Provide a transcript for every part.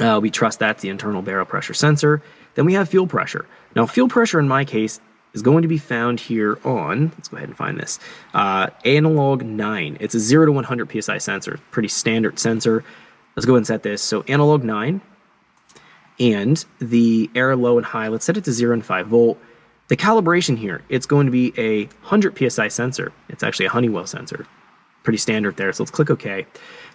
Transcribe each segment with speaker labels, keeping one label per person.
Speaker 1: We trust that's the internal barrel pressure sensor. Then we have fuel pressure. Now, fuel pressure in my case is going to be found here on, let's go ahead and find this, analog 9. It's a 0 to 100 psi sensor, pretty standard sensor. Let's go ahead and set this. So analog 9, and the air low and high, let's set it to 0 and 5 volt. The calibration here, it's going to be a 100 psi sensor. It's actually a Honeywell sensor. Pretty standard there, so let's click OK.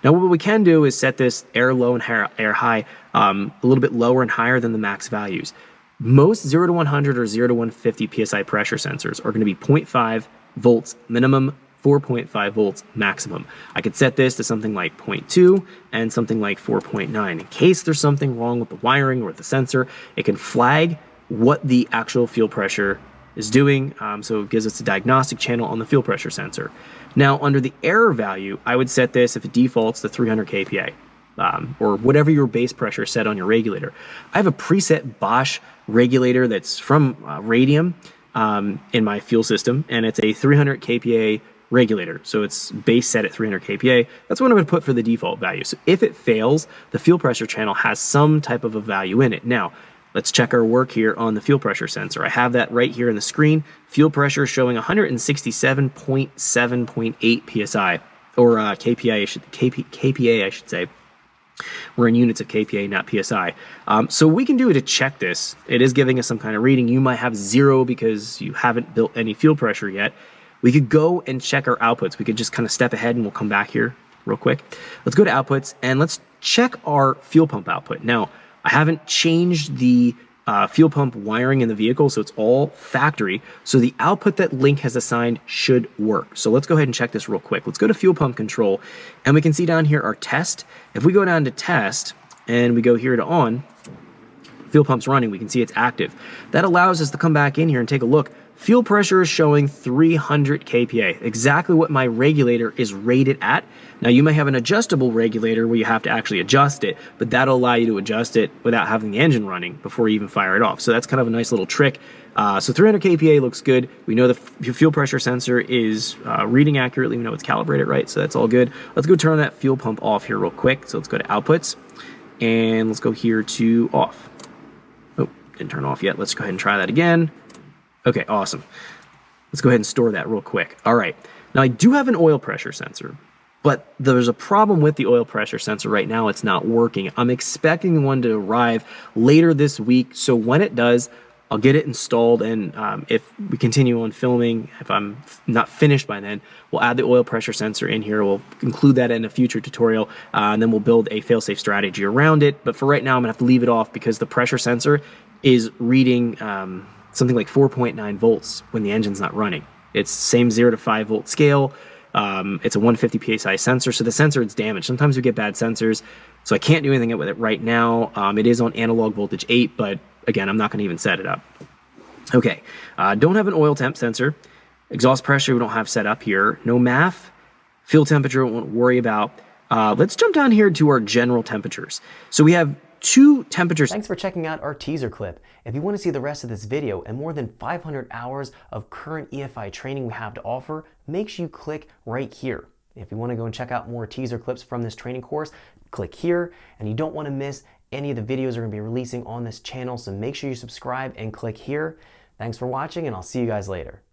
Speaker 1: Now what we can do is set this air low and air high a little bit lower and higher than the max values. Most 0 to 100 or 0 to 150 psi pressure sensors are going to be 0.5 volts minimum, 4.5 volts maximum. I could set this to something like 0.2 and something like 4.9. In case there's something wrong with the wiring or with the sensor, it can flag what the actual fuel pressure is doing, so it gives us a diagnostic channel on the fuel pressure sensor. Now, under the error value, I would set this, if it defaults, to 300 kPa. Or whatever your base pressure is set on your regulator. I have a preset Bosch regulator that's from Radium in my fuel system, and it's a 300 kPa regulator. So it's base set at 300 kPa. That's what I'm going to put for the default value. So if it fails, the fuel pressure channel has some type of a value in it. Now, let's check our work here on the fuel pressure sensor. I have that right here in the screen. Fuel pressure showing 167.7.8 psi, or kPa, I should say. We're in units of kPa, not psi. So we can do it to check this. It is giving us some kind of reading. You might have 0 because you haven't built any fuel pressure yet. We could go and check our outputs. We could just kind of step ahead and we'll come back here real quick. Let's go to outputs and let's check our fuel pump output. Now, I haven't changed the fuel pump wiring in the vehicle, so it's all factory. So the output that Link has assigned should work. So let's go ahead and check this real quick. Let's go to fuel pump control, and we can see down here our test. If we go down to test, and we go here to on, fuel pump's running, we can see it's active. That allows us to come back in here and take a look. Fuel pressure is showing 300 kPa, exactly what my regulator is rated at. Now, you may have an adjustable regulator where you have to actually adjust it, but that'll allow you to adjust it without having the engine running before you even fire it off. So that's kind of a nice little trick. So 300 kPa looks good. We know the fuel pressure sensor is reading accurately. We know it's calibrated right, so that's all good. Let's go turn that fuel pump off here real quick. So let's go to outputs, and let's go here to off. Oh, didn't turn off yet. Let's go ahead and try that again. Okay, awesome. Let's go ahead and store that real quick. All right. Now, I do have an oil pressure sensor, but there's a problem with the oil pressure sensor right now. It's not working. I'm expecting one to arrive later this week, so when it does, I'll get it installed, and if we continue on filming, if I'm not finished by then, we'll add the oil pressure sensor in here. We'll include that in a future tutorial, and then we'll build a fail-safe strategy around it. But for right now, I'm going to have to leave it off because the pressure sensor is reading something like 4.9 volts when the engine's not running. It's same 0 to 5 volt scale. It's a 150 psi sensor, so the sensor is damaged. Sometimes we get bad sensors, so I can't do anything with it right now. It is on analog voltage 8, but again, I'm not going to even set it up. Okay, don't have an oil temp sensor. Exhaust pressure we don't have set up here. No MAF. Fuel temperature we won't worry about. Let's jump down here to our general temperatures. So we have 2 temperatures.
Speaker 2: Thanks for checking out our teaser clip. If you want to see the rest of this video and more than 500 hours of current EFI training we have to offer, make sure you click right here. If you want to go and check out more teaser clips from this training course, click here. And you don't want to miss any of the videos we're going to be releasing on this channel, so make sure you subscribe and click here. Thanks for watching, and I'll see you guys later.